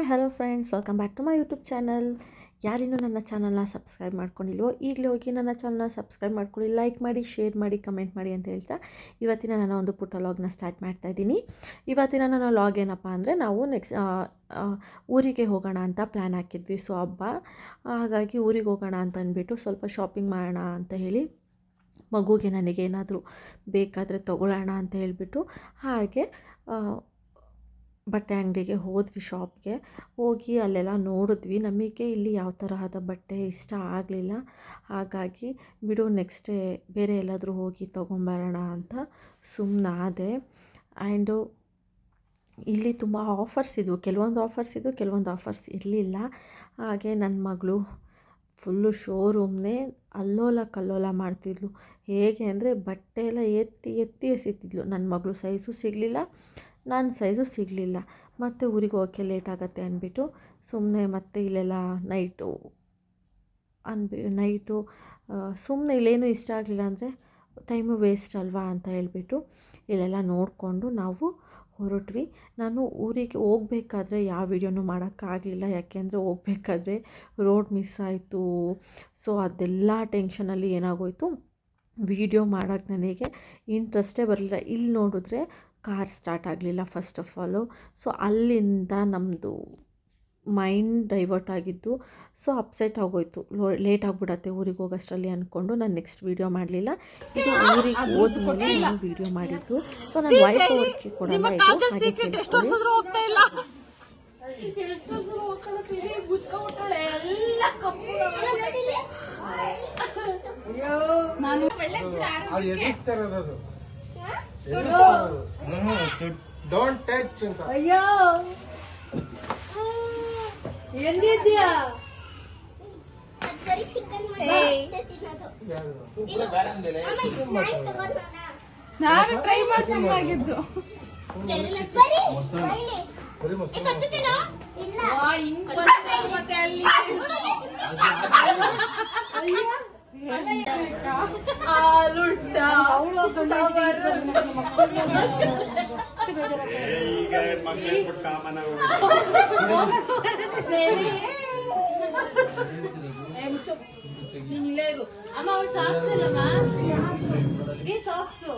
Hi hello friends, welcome back to my YouTube channel. ಯಾರಿನ್ನೂ ನನ್ನ ಚಾನಲ್ನ ಸಬ್ಸ್ಕ್ರೈಬ್ ಮಾಡ್ಕೊಂಡಿಲ್ವೋ ಈಗಲೇ ಹೋಗಿ ನನ್ನ ಚಾನಲ್ನ ಸಬ್ಸ್ಕ್ರೈಬ್ ಮಾಡ್ಕೊಳ್ಳಿ, ಲೈಕ್ ಮಾಡಿ, ಶೇರ್ ಮಾಡಿ, ಕಮೆಂಟ್ ಮಾಡಿ ಅಂತ ಹೇಳ್ತಾ ಇವತ್ತಿನ ನಾನು ಒಂದು ಪುಟ್ಟ ಲಾಗ್ನ ಸ್ಟಾರ್ಟ್ ಮಾಡ್ತಾಯಿದ್ದೀನಿ. ಇವತ್ತಿನ ನನ್ನ ಲಾಗ್ ಏನಪ್ಪ ಅಂದರೆ, ನಾವು ಊರಿಗೆ ಹೋಗೋಣ ಅಂತ ಪ್ಲ್ಯಾನ್ ಹಾಕಿದ್ವಿ. ಸೊ ಹಬ್ಬ, ಹಾಗಾಗಿ ಊರಿಗೆ ಹೋಗೋಣ ಅಂತ ಅಂದ್ಬಿಟ್ಟು ಸ್ವಲ್ಪ ಶಾಪಿಂಗ್ ಮಾಡೋಣ ಅಂತ ಹೇಳಿ, ಮಗುಗೆ ನನಗೇನಾದರೂ ಬೇಕಾದರೆ ತೊಗೊಳ್ಳೋಣ ಅಂತ ಹೇಳಿಬಿಟ್ಟು ಹಾಗೆ ಬಟ್ಟೆ ಅಂಗಡಿಗೆ ಹೋದ್ವಿ, ಶಾಪ್ಗೆ ಹೋಗಿ ಅಲ್ಲೆಲ್ಲ ನೋಡಿದ್ವಿ. ನಮಗೆ ಇಲ್ಲಿ ಯಾವ ತರಹದ ಬಟ್ಟೆ ಇಷ್ಟ ಆಗಲಿಲ್ಲ. ಹಾಗಾಗಿ ಬಿಡು, ನೆಕ್ಸ್ಟ್ ಡೇ ಬೇರೆ ಎಲ್ಲಾದರೂ ಹೋಗಿ ತೊಗೊಂಬರೋಣ ಅಂತ ಸುಮ್ಮನಾದೆ. ಆ್ಯಂಡು ಇಲ್ಲಿ ತುಂಬ ಆಫರ್ಸ್ ಇದ್ದವು, ಕೆಲವೊಂದು ಆಫರ್ಸ್ ಇರಲಿಲ್ಲ. ಹಾಗೆ ನನ್ನ ಮಗಳು ಫುಲ್ಲು ಶೋರೂಮ್ನೇ ಅಲ್ಲೋಲ ಕಲ್ಲೋಲ ಮಾಡ್ತಿದ್ಲು. ಹೇಗೆ ಅಂದರೆ ಬಟ್ಟೆ ಎಲ್ಲ ಎತ್ತಿ ಎಸಿತಿದ್ಲು. ನನ್ನ ಮಗಳು ಸೈಜು ಸಿಗಲಿಲ್ಲ, ನನ್ನ ಸೈಜು ಸಿಗಲಿಲ್ಲ. ಮತ್ತು ಊರಿಗೆ ಹೋಗೋಕ್ಕೆ ಲೇಟ್ ಆಗುತ್ತೆ ಅಂದ್ಬಿಟ್ಟು ಸುಮ್ಮನೆ ಮತ್ತೆ ಇಲ್ಲೆಲ್ಲ ನೈಟು ಸುಮ್ಮನೆ ಇಲ್ಲೇನು ಇಷ್ಟ ಆಗಲಿಲ್ಲ ಅಂದರೆ ಟೈಮು ವೇಸ್ಟ್ ಅಲ್ವಾ ಅಂತ ಹೇಳ್ಬಿಟ್ಟು ಇಲ್ಲೆಲ್ಲ ನೋಡಿಕೊಂಡು ನಾವು ಹೊರಟ್ವಿ. ನಾನು ಊರಿಗೆ ಹೋಗ್ಬೇಕಾದ್ರೆ ಯಾವ ವೀಡಿಯೋನೂ ಮಾಡೋಕ್ಕಾಗಲಿಲ್ಲ, ಯಾಕೆಂದರೆ ಹೋಗ್ಬೇಕಾದ್ರೆ ರೋಡ್ ಮಿಸ್ ಆಯಿತು. ಸೊ ಅದೆಲ್ಲ ಟೆನ್ಷನಲ್ಲಿ ಏನಾಗೋಯಿತು, ವೀಡಿಯೋ ಮಾಡೋಕ್ಕೆ ನನಗೆ ಇಂಟ್ರೆಸ್ಟೇ ಬರಲಿಲ್ಲ. ಇಲ್ಲಿ ನೋಡಿದ್ರೆ ಕಾರ್ ಸ್ಟಾರ್ಟ್ ಆಗಲಿಲ್ಲ ಫಸ್ಟ್ ಆಫ್ ಆಲು. ಸೊ ಅಲ್ಲಿಂದ ನಮ್ಮದು ಮೈಂಡ್ ಡೈವರ್ಟ್ ಆಗಿದ್ದು. ಸೊ ಅಪ್ಸೆಟ್ ಆಗೋಯ್ತು, ಲೇಟ್ ಆಗಿಬಿಡತ್ತೆ ಊರಿಗೆ ಹೋಗೋಷ್ಟರಲ್ಲಿ ಅಂದ್ಕೊಂಡು ನಾನು ನೆಕ್ಸ್ಟ್ ವೀಡಿಯೋ ಮಾಡಲಿಲ್ಲ. ಇದು ಊರಿಗೆ ಹೋದ್ಮೇಲೆ ನಾನು ವೀಡಿಯೋ ಮಾಡಿದ್ದು. ಸೊ ನಾನು ವಾಯ್ಸ್ ಓವರ್ಗೆ ಕೊಡೋಣ, ಡೋಂಟ್ ಟಚ್ ಅಂತ. ಅಯ್ಯೋ ಎಲ್ಲಿದ್ಯಾ? ನಾನು ಟ್ರೈ ಮಾಡ್ಸಂಗಾಗಿದ್ದು. ಮತ್ತೆ ಅಲ್ಲಿ ಅಮ್ಮ ಅವ್ರು ಸಾಕ್ಸ್ ಅಲ್ಲಮ್ಮ, ಈ ಸಾಕ್ಸು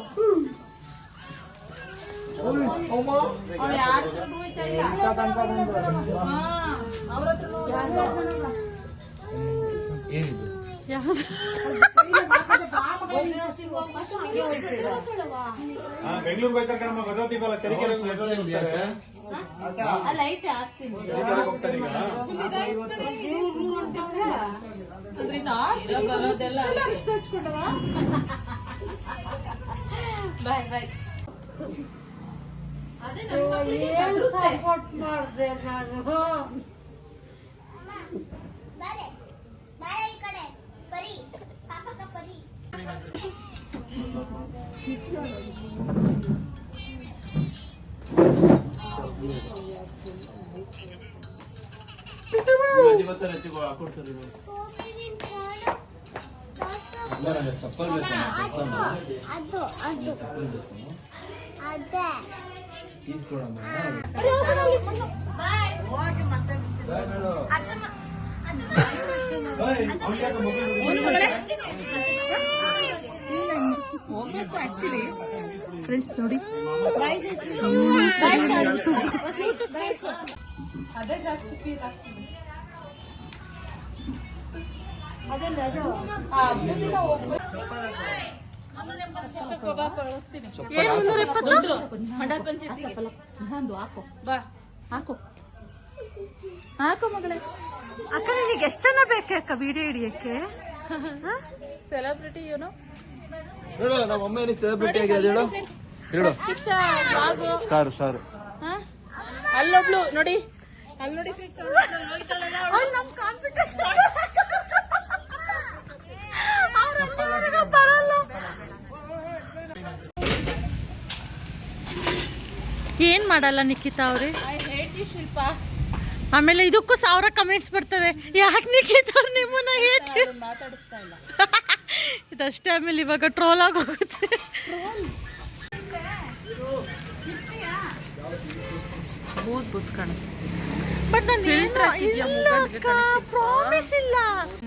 ಅವ್ರು ಯಾರ ಹತ್ರ ಹೋಯ್ತಾ ಇಲ್ಲ. ಅವ್ರ ಹತ್ರ ಏನಿದು? ಬೆಂಗಳೂರಿಗೆ ಹೋಗ್ತಾರೆ ಕಣಮ್ಮ, ಭದ್ರಾವತಿ ಬಲ್ಲ ತೆರಿಗೆರೆ ಲೈಟ್ ಹಾಕ್ತೀನಿ. ಬಾಯ್ ಬಾಯ್. ಸಪೋರ್ಟ್ ಮಾಡಿದೆ ನಾನು. ಹೋಗ್ಬೇಕು ಆಕ್ಚುಲಿ ಫ್ರೆಂಡ್ಸ್. ನೋಡಿ ಅದೇ ಜಾಸ್ತಿ ಫೀಲ್ ಆಗ್ತಿದೆ. ಹಾಕೋ ಮಗಳೇ. ಅಕ್ಕ ನಿನಗೆ ಎಷ್ಟು ಜನ ಬೇಕೆ ಅಕ್ಕ ವಿಡಿಯೋ ಹಿಡಿಯಕ್ಕೆ? ಸೆಲೆಬ್ರಿಟಿ ಏನೋ ಹೇಳು, ನಮ್ಮ ಅಮ್ಮ ಸೆಲೆಬ್ರಿಟಿ ಆಗಿದೆ. ಹೇಳು ಹೇಳು. ಸಾರು ಅಲ್ಲೊಬ್ಳು ನೋಡಿ, ಅಲ್ಲಿ ನೋಡಿ ನಮ್ ಕಾಂಪಿಟೇಷನ್ ಬರಲ್ಲ. ಏನ್ ಮಾಡಲ್ಲ ನಿಖಿತಾ ಅವ್ರೆ. ಐ ಹೇಟ್ ಯು ಶಿಲ್ಪ. ಆಮೇಲೆ ಇದಕ್ಕೂ 1000 ಕಮೆಂಟ್ಸ್ ಬರ್ತವೆ, ಯಾಕೆ ನಿಖಿತಾ ಅವ್ರು ನಿಮ್ಮನ್ನ ಮಾತಾಡಿಸ್ತಾ ಇಲ್ಲ. ಇದಷ್ಟೇ, ಆಮೇಲೆ ಇವಾಗ ಟ್ರೋಲ್ ಆಗೋಗುತ್ತೆ. ಬೂತ್ ಕಾಣಿಸ್ತಿದೆ. ಬಟ್ ಪ್ರಾಮಿಸ್ ಇಲ್ಲ.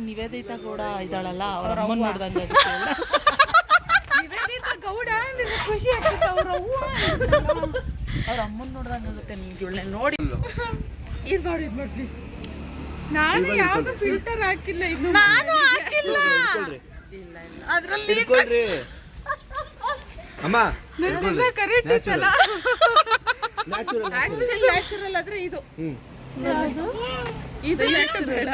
ನಿವೇದಿತಾ ಗೌಡ ಇದ್ದಾಳಲ್ಲ, ಅವ್ರ ಅಮ್ಮನ್ ನೋಡ್ದಂಗೆ ನಿವೇದಿತಾ ಗೌಡ ಖುಷಿ ಆಗ್ತದೆ. ಅವ್ರ ಅಮ್ಮನ್ ನೋಡ್ದಂಗೆ ಆಗುತ್ತೆ ನಿಮ್ಗೆ. ಇವಳನ್ನ ನೋಡಿ ಇದು ಮಾಡಿ ಪ್ಲೀಸ್. ನಾನು ಯಾವ್ದು ಫಿಲ್ಟರ್ ಹಾಕಿಲ್ಲ, ಇದು ನಾನು ಹಾಕಿಲ್ಲ. ಅದ್ರಲ್ಲಿ ಅಮ್ಮ ಕರೆಕ್ಟ್ ಇತ್ತಲ್ಲ. ನ್ಯಾಚುರಲ್ ಆದ್ರೆ ಇದು ಇದು ಬೇಡ.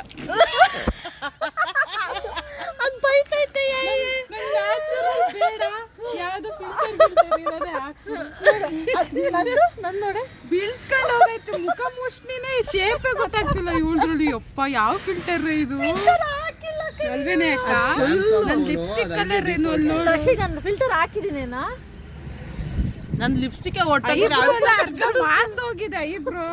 ಅದು ಬೈತೈತೆ. ನ್ಯಾಚುರಲ್ ಬೇಡ, ಯಾವ್ದು ಫಿಲ್ಟರ್ ಇರೋದೇ ಹಾಕಿ. ನನ್ ನೋಡಿ ಬೀಳ್ಸ್ಕೊಂಡು ಹೋಗೈತೆ ಮುಖ ಮುಷ್ಟಿನೇ, ಶೇಪೇ ಗೊತ್ತಾಗ್ತಿಲ್ಲ ಇವಳ್ದ್ರಲ್ಲಿ. ಅಪ್ಪ ಯಾವ ಫಿಲ್ಟರ್ ಇದು ಅಲ್ವೇನೆ ಅಕ್ಕ? ನನ್ ಲಿಪ್ಸ್ಟಿಕ್ ಕಲರ್ ಏನು ಅಲ್ಲಿ ನೋಡು. ನಾನು ಫಿಲ್ಟರ್ ಹಾಕಿದೀನೇನಾ? ನನ್ ಲಿಪ್ಸ್ಟಿಕ್ ಒಟ್ಟಾಗಿ ಅರ್ಧ ಮಾಸ್ ಹೋಗಿದೆ ಐಬ್ರೋ.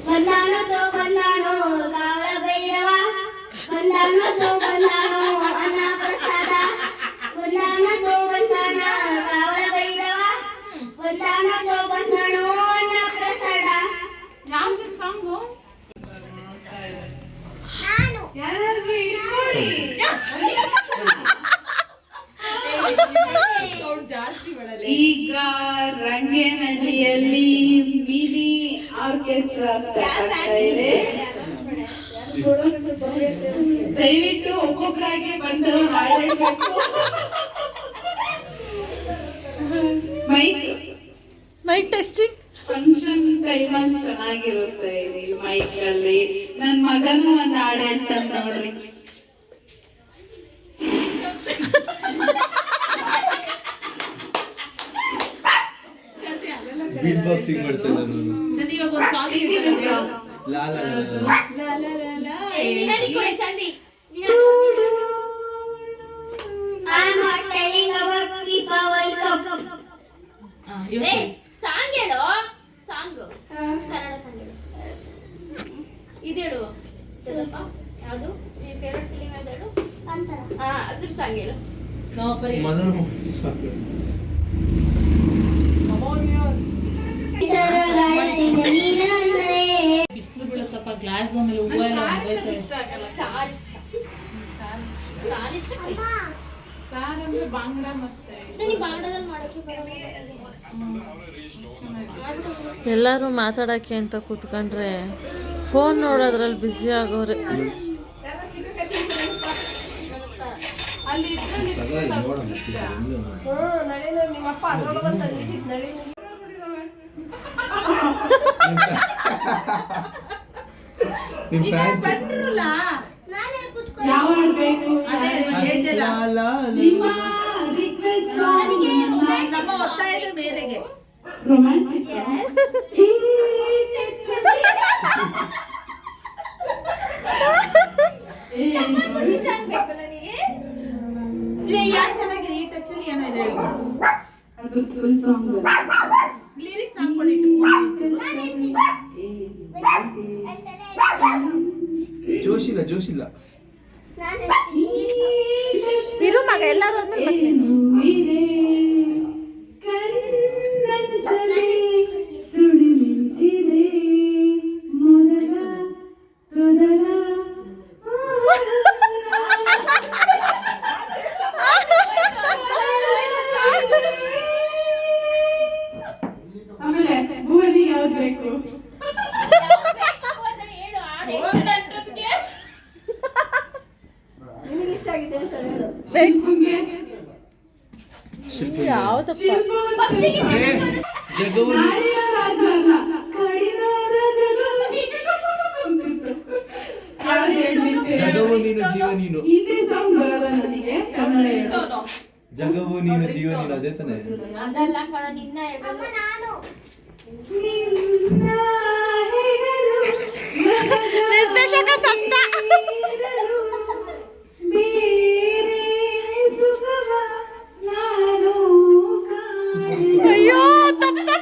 ಬಂದಾಣೋ ಬಂದಾಣೋ ಕಾವಳ ಭೈರವ, ಬಂದಾಣೋ ಬಂದಾಣೋ ಅನ್ನ ಪ್ರಸಾದ, ಬಂದಾಣೋ ಬಂದಾಣ ಕಾವಳ ಭೈರವ, ಬಂದಾಣೋ ಬಂದಾಣೋ ಅನ್ನ ಪ್ರಸಾದ. ಯಾವ್ದು ಸಾಂಗು? ನಾನು ಯಾರಾದ್ರೂ ಇಟ್ಕೊಳ್ಳಿ. ಈಗ ರಂಗೇನಹಳ್ಳಿಯಲ್ಲಿ ಮಿನಿ ಆರ್ಕೆಸ್ಟ್ರಾ ಸ್ಟಾರ್ಟ್ ಆಗ್ತಾ ಇದೆ. ದಯವಿಟ್ಟು ಒಬ್ಬೊಬ್ಬರಾಗಿ ಬಂದು ಹಾಡಬೇಕು. Mic testing. ಫಂಕ್ಷನ್ ಟೈಮಲ್ಲಿ ಚೆನ್ನಾಗಿರುತ್ತೆ ಮೈಕ್ ಅಲ್ಲಿ. ನನ್ ಮಗನು ಒಂದು ಹಾಡು ಹೇಳ್ತಾನೆ ನೋಡ್ರಿ. ಬೀಟ್ ಬಾಕ್ಸಿಂಗ್ ಮಾಡ್ತಾ ಇದ್ದೆ ನಾನು. ಇವಾಗ ಒಂದು ಸಾಂಗ್ ಹೇಳ್ತಾರೆ. ಲಾ ಲಾ ನಿಹಾರಿ ಕೊಡಿ ಚಂದಿ. I'm not telling about FIFA World Cup. Song ಹೇಳು. ಸಾಂಗ್ ಕನ್ನಡ ಸಾಂಗ್ ಹೇಳು. ಇದು ಹೇಳು. ಯಾವುದು ನಿನ್ನ ಫೇವರೇಟ್ ಫಿಲ್ಮ್ ಯಾವುದು ಹೇಳು? ಅಂತರ. ಅದ್ರ ಸಾಂಗ್ ಹೇಳು. Mother movie song. ಬಿಸಿಲು ಬೀಳುತ್ತಪ್ಪ, ಗ್ಲಾಸ್ ಮೇಲೆ ಹೂವು ಎಲ್ಲ ಒಣಗೈತೆ. ಸಾರ್ ಇಷ್ಟ. ಸಾರ್ ಅಂದ್ರೆ ಬಾಂಗ್ಡಾ ಮತ್ತೆ ನನಗೆ ಬಾಂಗ್ಲಾದಲ್ಲಿ ಮಾಡೋಕೆ ಬರಲ್ಲ. ಎಲ್ಲರೂ ಮಾತಾಡೋಕ್ಕೆ ಅಂತ ಕೂತ್ಕೊಂಡ್ರೆ ಫೋನ್ ನೋಡೋದ್ರಲ್ಲಿ ಬ್ಯುಸಿ ಆಗೋರೆ. ನಮಸ್ಕಾರ. ಅಲ್ಲಿ ಇದ್ರಲ್ಲಿ ನಿಮ್ಮ ಫ್ಯಾನ್ಸ್ ನಾನೇ ಕೂತ್ಕೊಂಡು ಯಾವ ಆಡ್ಬೇಕು? ಅದೇ ಹೇಳ್ತಿಲ್ಲ. ನಿಮ್ಮ ರಿಕ್ವೆಸ್ಟ್ ನಮ್ಮ ಒತ್ತಾಯದ ಮೇರೆಗೆ ರೊಮ್ಯಾಂಟಿಕ್ ಕಪ್ಪಿ ಸಾಂಗ್ ಬೇಕು ನನಗೆ. ಯಾರು ಚೆನ್ನಾಗಿದೆ ಈ ಟಚ್ ಅಲ್ಲಿ ಏನೋ ಇದೆ ಹೇಳಿ. ಅದು ಫುಲ್ ಸಾಂಗ್ ಲಿರಿಕ್ಸ್ ಹಾಕೊಂಡು ಜೋಶಿಲ್ಲ ಜೋಶಿಲ್ಲ. ಇರು ಮಗ, ಎಲ್ಲರೂ ಆದ್ಮೇಲೆ ಆಮೇಲೆ ಭುವನಿ ಯಾವ್ದು ಬೇಕು? ಯಾವುದಪ್ಪ ಜಗವು ಜಗವು ನೀನು ಜೀವ ನೀನು. ಹಿಂದಿ ಸಾಂಗ್ ಬರಲ್ಲ ನನಗೆ, ಕನ್ನಡ ಹೇಳು. ಜಗವು ನೀನು ಜೀವ ನೀನು, ಅದೇ ತಾನೆ. ಅದಲ್ಲ ಕಣ, ನಿನ್ನ ಹೇಳಲ್ಲ. ನಾನು ನಿರ್ದೇಶಕ ಸತ್ತ. ಅಯ್ಯೋ ತಪ್ಪು.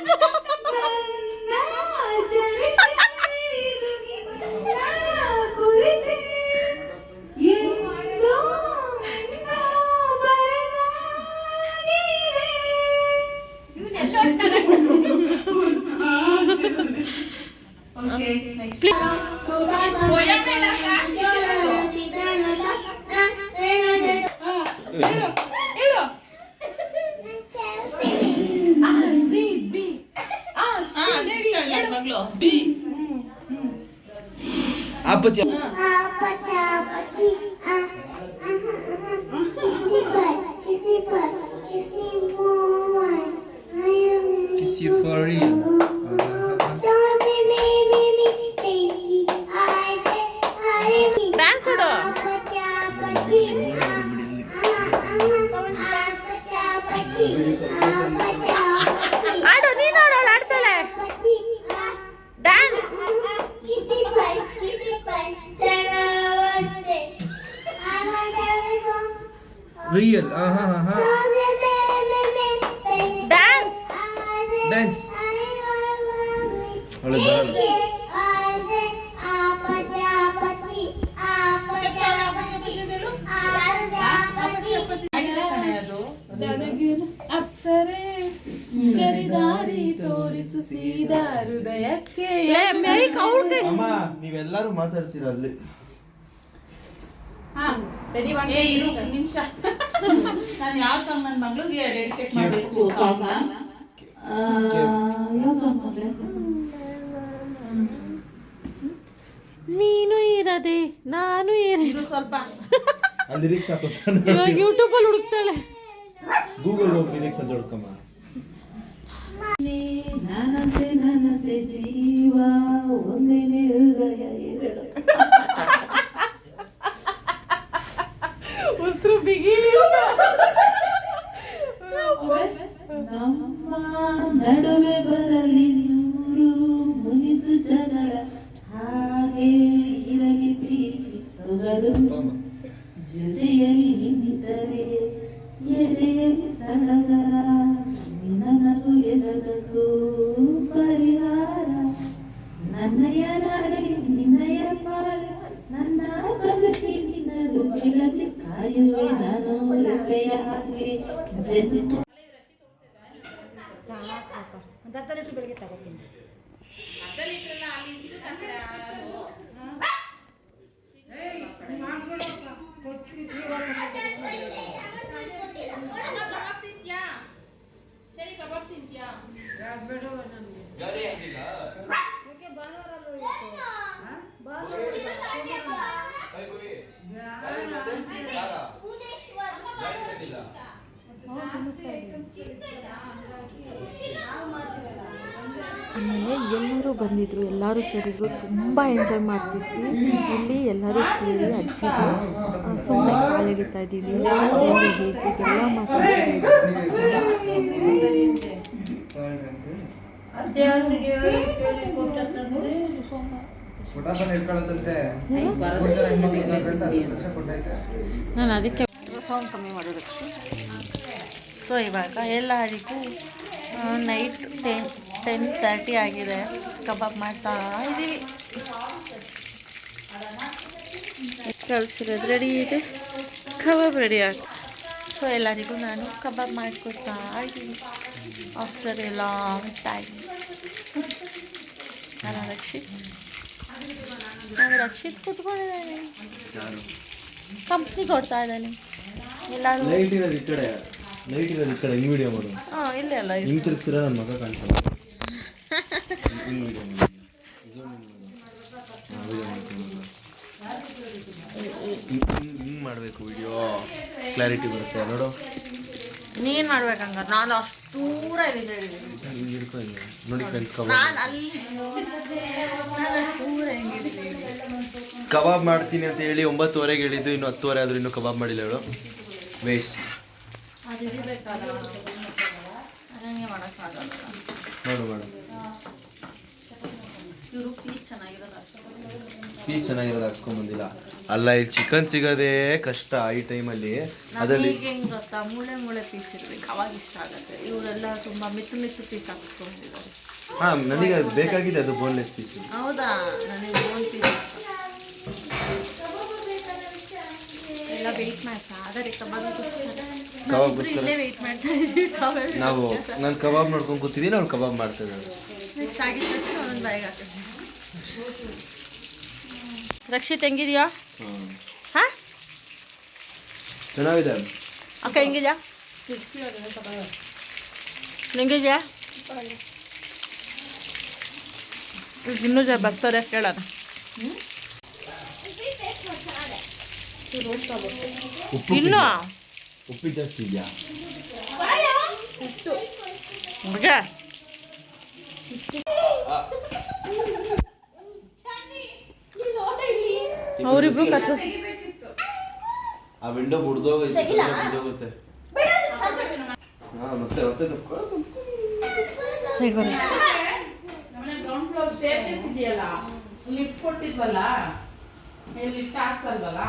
ಅಪ್ಪಚ್ಚ Kiss you for real. Dance ಇಡು. ಆಡು, ನೀನು ಆಡು, ಅವಳು ಆಡ್ತಾಳೆ. ಡ್ಯಾನ್ಸ್. Real. ಡ್ಯಾನ್ಸ್. Dance. ಅವಳು ಬರಲ್ಲ. ಅಪ್ಸರೆ ಸರಿದಾರಿ ತೋರಿಸು ಸೀದಾ ಹೃದಯಕ್ಕೆ. ಅಮ್ಮ ನೀವೆಲ್ಲರೂ ಮಾತಾಡ್ತೀರ ಅಲ್ಲಿ. ರೆಡಿ ನಿಮಿಷ. ನಾನು ಯಾವ ಸಾಂಗ್ ನನ್ನ ಮಗಳಿಗೆ ಡೆಡಿಕೇಟ್ ಮಾಡಬೇಕು ಸಾಂಗ್ ನೀನು ಇರದೆ ನಾನು ಇದು ಸ್ವಲ್ಪ ಲಿರಿಕ್ಸ್ ಹಾಕೋತಾನೆ. ಇವಾಗ ಯೂಟ್ಯೂಬಲ್ಲಿ ಹುಡುಕ್ತಾಳೆ. ಗೂಗಲ್ ಹೋಗಿ ಲಿರಿಕ್ಸ್ ಅಂತ ಹುಡ್ಕಮ್ಮ. ನನ್ನಂತೆ ಜೀವ ಒಂದೇನೆ ಹೃದಯ ಎರಡು ಉಸಿರು ಬಿಗಿ ನಮ್ಮ ನಡುವೆ ಬರಲಿ ನೂರು ಮುನಿಸು ಜಗಳ ಹಾಗೆ ಇರಲಿ ಪ್ರೀತಿ ಸೊಗಡು ಜೊತೆಯಲ್ಲಿ ನಿಂತರೆ ಎದೆಯಲ್ಲಿ ಸಡಗರ ನನಗೂ ಎದಗಕ್ಕೂ ಪರಿಹಾರ ನನ್ನಯ ನಾಡೆ ನಿನ್ನಯ ಪಾಲ ನನ್ನ ಬದುಕಿ ನಿನ್ನದು ಕೆಳಗೆ ಕಾಯುವೆ ನಾನು ರೆಪ್ಪೆಯ ಹಾಗೆ ಜನ ಬೆಳಿಗ್ಗೆ ತಗೋತೀನಿ. ಆಮೇಲೆ ಎಲ್ಲರೂ ಬಂದಿದ್ರು, ಎಲ್ಲರೂ ಸೇರಿದ್ರು, ತುಂಬ ಎಂಜಾಯ್ ಮಾಡ್ತಿದ್ವಿ. ಇಲ್ಲಿ ಎಲ್ಲರೂ ಸೇರಿ ಅಜ್ಜಿಗೆ ಸುಮ್ಮನೆ ಕಾಲು ಎಳಿತಾ ಇದ್ದೀವಿ, ಹೇಗೆ ಎಲ್ಲ ಮಾತಾಡ್ತಾ ನಾನು ಅದಕ್ಕೆ ಸೌಂಡ್ ಕಮ್ಮಿ ಮಾಡೋದಕ್ಕೆ. ಸೊ ಇವಾಗ ಎಲ್ಲರಿಗೂ ನೈಟ್ 10:30 ಆಗಿದೆ. ಕಬಾಬ್ ಮಾಡ್ತಾ ಇದ್ದೀವಿ. ಕಳ್ಸಿರೋದು ರೆಡಿ ಇದೆ, ಕಬಾಬ್ ರೆಡಿ ಆಗ್ತದೆ. ಸೊ ಎಲ್ಲರಿಗೂ ನಾನು ಕಬಾಬ್ ಮಾಡಿಕೊಡ್ತಾ ಇದ್ದೀನಿ ಆಫ್ಟರ್ ಎ ಲಾಂಗ್ ಟೈಮ್. ನಾನು ರಕ್ಷಿತ್ ಕೂತ್ಕೊಂಡಿದ್ದಾನೆ, ಕಂಪ್ನಿ ಕೊಡ್ತಾ ಇದ್ದಾನೆ. ಎಲ್ಲರೂ ಲೈಟ್ ಇರೋದು ಈ ಕಡೆ, ಲೈಟ್ ಇರೋದು ಈ ಕಡೆ. ಹಿಂಗೆ ವಿಡಿಯೋ ಮಾಡು. ಹಾಂ ಇಲ್ಲೇ ಅಲ್ಲ ಹಿಂಗೆ ತಿರ್ಗಿಸಿರ ನನ್ನ ಮಗ ಕಾಣಿಸಲ್ಲ. ಹಿಂಗೆ ವಿಡಿಯೋ ಮಾಡಿ, ಹಿಂಗೆ ಮಾಡಬೇಕು. ವಿಡಿಯೋ ಕ್ಲಾರಿಟಿ ಬರುತ್ತೆ ನೋಡು. ನೀನು ಮಾಡ್ಬೇಕಂಗಾರೆ ನಾನು ಅಷ್ಟು ದೂರ ಇದೆ ಹಿಂಗೆ ಹಿಡ್ಕೊ, ಹಿಂಗೆ ನೋಡಿ ಫ್ರೆಂಡ್ಸ್. ನಾನು ಅಲ್ಲಿ ನಾನು ಅಷ್ಟು ದೂರ ಹೆಂಗಿದ್ದೀನಿ. ಕಬಾಬ್ ಮಾಡ್ತೀನಿ ಅಂತ ಹೇಳಿ 9:30ಗೆ ಹೇಳಿದ್ದು, ಇನ್ನು 10:30 ಆದರೂ ಇನ್ನೂ ಕಬಾಬ್ ಮಾಡಿಲ್ಲ ಹೇಳು. ವೇಸ್ಟ್. ಅದು ಇರಬೇಕಲ್ಲ, ನನಗೆ ಮಾಡೋಕ್ಕಾಗಲ್ಲ. ಮಾಡು ಮಾಡು. ಇವರು ಪೀಸ್ ಚೆನ್ನಾಗಿರೋದು ಪೀಸ್ ಚೆನ್ನಾಗಿರೋದು ಹಾಕ್ಸ್ಕೊಂಬಂದಿಲ್ಲ. ಅಲ್ಲ, ಇಲ್ಲಿ ಚಿಕನ್ ಸಿಗೋದೇ ಕಷ್ಟ ಈ ಟೈಮಲ್ಲಿ. ಅದರಲ್ಲಿ ಈಗ ಹೆಂಗೆ ಗೊತ್ತಾ, ಮೂಳೆ ಪೀಸ್ ಇರಬೇಕು, ಅವಾಗ ಇಷ್ಟ ಆಗುತ್ತೆ. ಇವರೆಲ್ಲ ತುಂಬ ಮಿತ್ತು ಪೀಸ್ ಹಾಕ್ಸ್ಕೊಂಡಿದ್ದಾರೆ. ಹಾಂ, ನನಗೆ ಅದು ಬೇಕಾಗಿದೆ, ಅದು ಬೋನ್ಲೆಸ್ ಪೀಸ್. ಹೌದಾ, ನನಗೆ ಬೋನ್ ಪೀಸ್ ಎಲ್ಲ ವೆಯ್ಟ್ ಮಾಡ್ತಾ ಆದರೆ ಕಬಾಬ್ಗೋಸ್ಕರ ಇಲ್ಲೇ ವೆಯ್ಟ್ ಮಾಡ್ತಾ ಇದ್ದೀವಿ. ನಾನು ಕಬಾಬ್ ನೋಡ್ಕೊಂಡು ಕೂತಿದ್ದೀನಿ, ಅವ್ಳು ಕಬಾಬ್ ಮಾಡ್ತಾ ಇದ್ದಾಳೆ. ನೆಕ್ಸ್ಟ್ ಆಗಿದ ತಕ್ಷಣ ಒಂದೊಂದು ಬಾಯಿಗೆ ಹಾಕಿದ್ವಿ. ರಕ್ಷಿತ್ ಹೆಂಗಿದ್ಯಾ? ಹಾಂ ಹಾ ಚೆನ್ನಾಗಿದೆ. ಅಕ್ಕ ಹೆಂಗಿದ್ಯಾ? ಹೆಂಗಿದ್ಯಾ? ಇನ್ನೂ ಬರ್ತಾರೆ ಕೇಳೋಣ. ಇನ್ನು ಉಪ್ಪು ಜಾಸ್ತಿ ಇದೆಯಾ? ಮಗ ಅವರಿಬ್ರು ಕತ್ತು ಆ ವಿಂಡೋ ಬಿದ್ದೋಗುತ್ತೆ. ಹಾಂ ಮತ್ತೆ ಸೈಡ್ ಬರ. ಗ್ರೌಂಡ್ ಫ್ಲೋರ್ ಸ್ಟೇರ್ಕೇಸ್ ಇದೆಯಲ್ಲ, ಲಿಫ್ಟ್ ಕೊಟ್ಟಿದ್ವಲ್ಲ, ಲಿಫ್ಟ್ ಹಾಕ್ಸಲ್ವಲ್ಲ,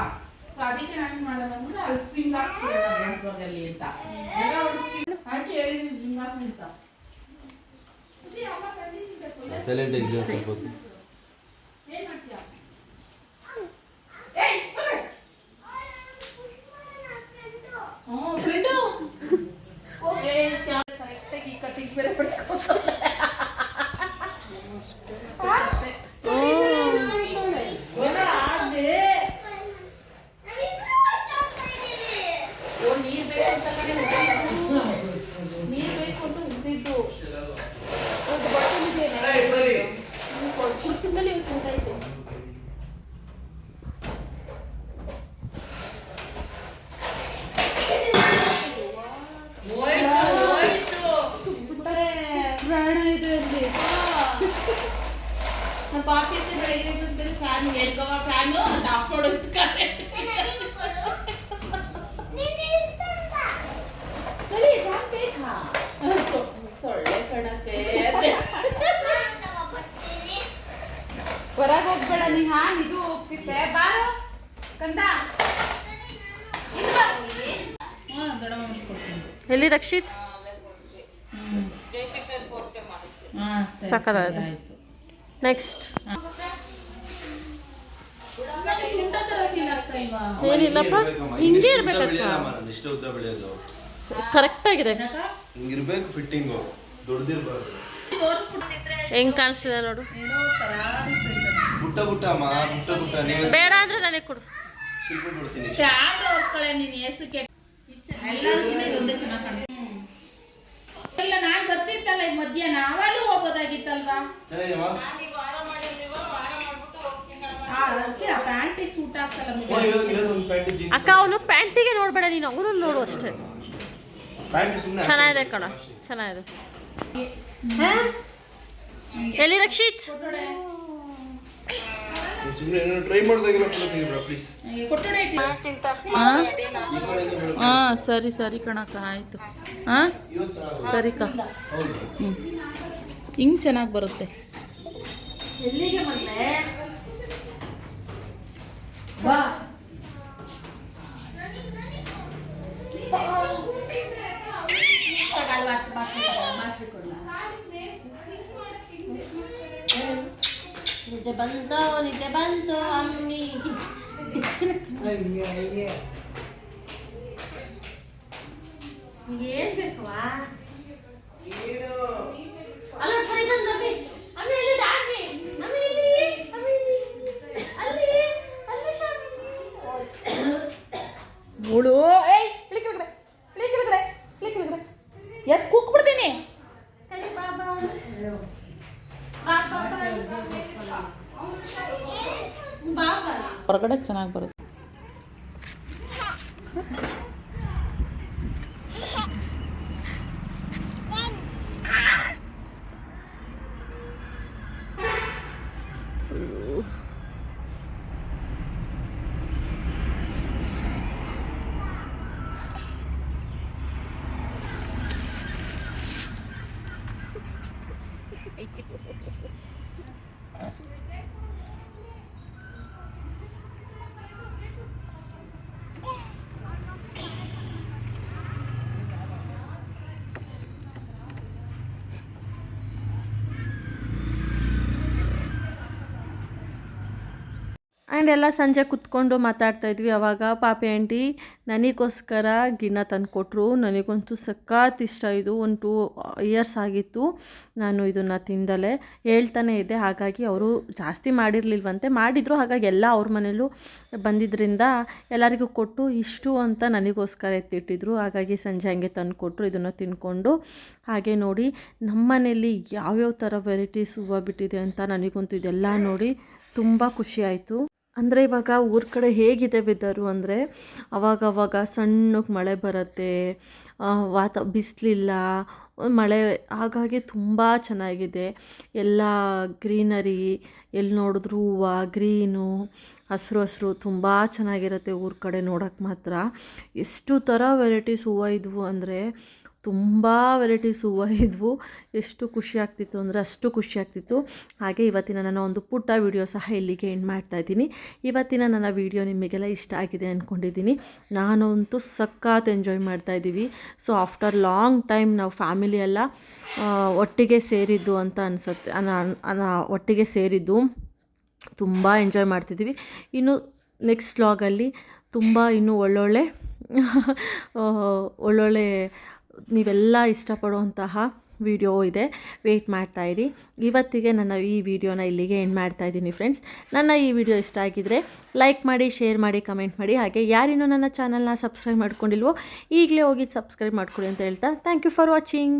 ಸೊ ಅದಕ್ಕೆ ನಾನು ಮಾಡೋದು ಅಂದ್ರೆ ಅಲ್ಲಿ ಸ್ವಿಂಗ್ ಹಾಕ್ಸ್ಬಿಡೋಣ ಗ್ರೌಂಡ್ ಫ್ಲೋರ್ ಅಲ್ಲಿ ಅಂತ. ಹಾಗೆ ಹೇಳಿದ್ವಿ ಸ್ವಿಂಗ್ ಹಾಕಿ ಅಂತ. ಸೈಲೆಂಟ್ ಆಗಿ ಸ್ವಲ್ಪ ಹೊತ್ತು. ಏನ್ ಮಾಡ್ತೀಯ? ಫ್ರೆಂಡು ಓಕೆ ಕರೆಕ್ಟಾಗಿ ಕಟ್ಟಿಂಗ್ ಬೇರೆ ಪಡ್ಕೊ. ನೀರ್ ಬೇಕು ಅಂತ ಉಂಟಿದ್ದು ಕುರ್ಸಿ ಮೇಲೆ ಕೂತಾಯ್ತು. ಪ್ರಾಣ ಇದೆ ಅಲ್ಲಿ. ನಮ್ಮ ಪಾಪಿ ಅಂತ ಬೆಳಗ್ಗೆ ಬಂದ್ರೆ ಫ್ಯಾನ್ ಏರ್ಗವ ಫ್ಯಾನು ಅದು ಆಫ್ ಮಾಡೋದು ಕರೆಕ್ಟ್. ಸೊಳ್ಳೆ ಕಣಕ್ಕೆ ಹೊರಗೆ ಹೋಗ್ಬೇಡ ನೀ. ಇದು ಹೋಗ್ತಿದ್ದೆ ಬಾರೋ ಕಂದ. ದೊಡ್ಡಮ್ಮ ಮಾಡ್ಕೊಡ್ತೀನಿ. ಎಲ್ಲಿ ರಕ್ಷಿತ್? ಸಕ್ಕತ್ತಾಗಿದೆ. ನೆಕ್ಸ್ಟ್ ಏನಿಲ್ಲಪ್ಪ, ಹಿಂಗೆ ಇರ್ಬೇಕಕ್ಕ. ಇಷ್ಟ ಉದ್ದ ಬೆಳೆಯೋದು ಕರೆಕ್ಟಾಗಿದೆ. ಹಿಂಗಿರ್ಬೇಕು, ಫಿಟ್ಟಿಂಗು ದೊಡ್ಡದಿರ್ಬಾರ್ದು. ಹೆಂಗ್ ಕಾಣಿಸ್ತಿದೆ ನೋಡು. ಬುಟ್ಟ ಬುಟ್ಟ ಅಮ್ಮ, ಬುಟ್ಟ ಬುಟ್ಟ. ನೀವು ಬೇಡ ಅಂದ್ರೆ ನನಗೆ ಕೊಡು. ಶಿಲ್ಪ ಬಿಡ್ತೀನಿ. ಫ್ಯಾನ್ ಹೊಸ್ಕೊಳ್ಳೆ ನೀನು ಏಸಕ್ಕೆ ಎಲ್ಲದಕ್ಕಿಂತ ಇದೊಂದೇ ಚೆನ್ನಾಗಿ ಕಾಣಿಸ್ತು. ಇಲ್ಲ ನಾನು ಬರ್ತಿತ್ತಲ್ಲ ಈ ಮಧ್ಯಾಹ್ನ, ಅವಾಗಲೂ ಹೋಗ್ಬೋದಾಗಿತ್ತಲ್ವಾ? ಚೆನ್ನಾಗಿದೆಯಮ್ಮ? ಪ್ಯಾಂಟಿಗೆ ಸೂಟ್ ಆಗ್ತಲ್ಲ. ಒಂದು ಪ್ಯಾಂಟ್ ಜೀನ್ಸ್. ಅಕ್ಕ ಅವನು ಪ್ಯಾಂಟಿಗೆ ನೋಡ್ಬೇಡ ನೀನು, ಅವನು ನೋಡು ಅಷ್ಟೇ. ಪ್ಯಾಂಟ್ ಸುಮ್ಮನೆ ಚೆನ್ನಾಗಿದೆ ಕಣ, ಚೆನ್ನಾಗಿದೆ. ಎಲ್ಲಿ ರಕ್ಷಿತ್? ಸುಮ್ಮನೆ ಏನೋ ಟ್ರೈ ಮಾಡ್ದಾಗೆಲ್ಲ ಫೋಟೋ ತೆಗಿಬ್ರಾ ಪ್ಲೀಸ್. ಹಾಂ ಸರಿ ಸರಿ ಕಣಕ್ಕ, ಆಯಿತು. ಹಾಂ ಸರಿ ಕ. ಹಿಂಗೆ ಚೆನ್ನಾಗಿ ಬರುತ್ತೆ. ಎಲ್ಲಿಗೆ ಬಂದೆ? ಬಾ. ನಿಜ ಬಂತು ಅಮ್ಮಿ. ಏನ್ ಬೇಕವಾ? ಅಲ್ಲ ಸರಿ ಬಂದಮ್ಮಿ. ಅಮ್ಮಿ ಇಲ್ಲಿ ದಾಟಿ. ಅಮ್ಮಿ ಇಲ್ಲಿ. ಅಮ್ಮಿ ಅಲ್ಲಿ. ಅಲ್ಲಿ ಶಾಮಿ. ಮುಳು ಏಯ್ ಇಳಿ ಕೆಳಗಡೆ, ಇಳಿ ಕೆಳಗಡೆ, ಇಳಿ ಕೆಳಗಡೆ. ಎತ್ತು ಕೂಕ್ಬಿಡ್ತೀನಿ. ಬಾಬಾ ಹೊರಗಡೆ ಚೆನ್ನಾಗಿ ಬರುತ್ತೆ. ಆ್ಯಂಡ್ ಎಲ್ಲ ಸಂಜೆ ಕುತ್ಕೊಂಡು ಮಾತಾಡ್ತಾಯಿದ್ವಿ. ಆವಾಗ ಪಾಪಿ ಆಂಟಿ ನನಗೋಸ್ಕರ ಗಿಣ್ಣ ತಂದು ಕೊಟ್ಟರು. ನನಗಂತೂ ಸಖತ್ ಇಷ್ಟ. ಇದು ಒಂದು 2 ಇಯರ್ಸ್ ಆಗಿತ್ತು ನಾನು ಇದನ್ನು ತಿಂದಲೇ ಹೇಳ್ತಾನೆ ಇದ್ದೆ. ಹಾಗಾಗಿ ಅವರು ಜಾಸ್ತಿ ಮಾಡಿರಲಿಲ್ವಂತೆ, ಮಾಡಿದರು. ಹಾಗಾಗಿ ಎಲ್ಲ ಅವ್ರ ಮನೇಲೂ ಬಂದಿದ್ದರಿಂದ ಎಲ್ಲರಿಗೂ ಕೊಟ್ಟು ಇಷ್ಟು ಅಂತ ನನಗೋಸ್ಕರ ಎತ್ತಿಟ್ಟಿದ್ರು. ಹಾಗಾಗಿ ಸಂಜೆ ಹಂಗೆ ತಂದು ಕೊಟ್ಟರು. ಇದನ್ನು ತಿಂದ್ಕೊಂಡು ಹಾಗೆ ನೋಡಿ ನಮ್ಮ ಮನೇಲಿ ಯಾವ್ಯಾವ ಥರ ವೆರೈಟೀಸ್ ಹೂವು ಬಿಟ್ಟಿದೆ ಅಂತ ನನಗಂತೂ ಇದೆಲ್ಲ ನೋಡಿ ತುಂಬ ಖುಷಿ ಆಯಿತು. ಅಂದರೆ ಇವಾಗ ಊರ ಕಡೆ ಹೇಗಿದೆ ವೆದರು ಅಂದರೆ ಅವಾಗವಾಗ ಸಣ್ಣಕ್ಕೆ ಮಳೆ ಬರುತ್ತೆ, ಬಿಸಿಲಿಲ್ಲ, ಮಳೆ, ಹಾಗಾಗಿ ತುಂಬ ಚೆನ್ನಾಗಿದೆ. ಎಲ್ಲ ಗ್ರೀನರಿ, ಎಲ್ಲಿ ನೋಡಿದ್ರೂ ಹೂವು, ಗ್ರೀನು, ಹಸಿರು ಹಸಿರು ತುಂಬ ಚೆನ್ನಾಗಿರುತ್ತೆ ಊರ ಕಡೆ ನೋಡೋಕ್ಕೆ ಮಾತ್ರ. ಎಷ್ಟು ಥರ ವೆರೈಟೀಸ್ ಹೂವು ಇದ್ವು ಅಂದರೆ ತುಂಬ ವೆರೈಟೀಸ್ ಹೂವು ಇದ್ವು. ಎಷ್ಟು ಖುಷಿ ಆಗ್ತಿತ್ತು ಅಂದರೆ ಅಷ್ಟು ಖುಷಿ ಆಗ್ತಿತ್ತು. ಹಾಗೆ ಇವತ್ತಿನ ನನ್ನ ಒಂದು ಪುಟ್ಟ ವಿಡಿಯೋ ಸಹ ಇಲ್ಲಿಗೆ ಎಂಡ್ ಮಾಡ್ತಾಯಿದ್ದೀನಿ. ಇವತ್ತಿನ ನನ್ನ ವಿಡಿಯೋ ನಿಮಗೆಲ್ಲ ಇಷ್ಟ ಆಗಿದೆ ಅಂದ್ಕೊಂಡಿದ್ದೀನಿ. ನಾನಂತೂ ಸಖತ್ ಎಂಜಾಯ್ ಮಾಡ್ತಾಯಿದ್ದೀವಿ. ಸೊ ಆಫ್ಟರ್ ಲಾಂಗ್ ಟೈಮ್ ನಾವು ಫ್ಯಾಮಿಲಿ ಎಲ್ಲ ಒಟ್ಟಿಗೆ ಸೇರಿದ್ದು ಅಂತ ಅನಿಸುತ್ತೆ. ಒಟ್ಟಿಗೆ ಸೇರಿದ್ದು ತುಂಬ ಎಂಜಾಯ್ ಮಾಡ್ತಿದ್ದೀವಿ. ಇನ್ನು ನೆಕ್ಸ್ಟ್ ವ್ಲಾಗಲ್ಲಿ ತುಂಬ ಇನ್ನೂ ಒಳ್ಳೊಳ್ಳೆ ನೀವೆಲ್ಲ ಇಷ್ಟಪಡುವಂತಹ ವಿಡಿಯೋ ಇದೆ, ವೆಯ್ಟ್ ಮಾಡ್ತಾಯಿರಿ. ಇವತ್ತಿಗೆ ನನ್ನ ಈ ವಿಡಿಯೋನ ಇಲ್ಲಿಗೆ ಎಂಡ್ ಮಾಡ್ತಾಯಿದ್ದೀನಿ ಫ್ರೆಂಡ್ಸ್. ನನ್ನ ಈ ವಿಡಿಯೋ ಇಷ್ಟ ಆಗಿದ್ದರೆ ಲೈಕ್ ಮಾಡಿ, ಶೇರ್ ಮಾಡಿ, ಕಮೆಂಟ್ ಮಾಡಿ. ಹಾಗೆ ಯಾರಿನ್ನೂ ನನ್ನ ಚಾನಲ್ನ ಸಬ್ಸ್ಕ್ರೈಬ್ ಮಾಡ್ಕೊಂಡಿಲ್ವೋ ಈಗಲೇ ಹೋಗಿ ಸಬ್ಸ್ಕ್ರೈಬ್ ಮಾಡ್ಕೊಳ್ಳಿ ಅಂತ ಹೇಳ್ತಾ ಥ್ಯಾಂಕ್ ಯು ಫಾರ್ ವಾಚಿಂಗ್.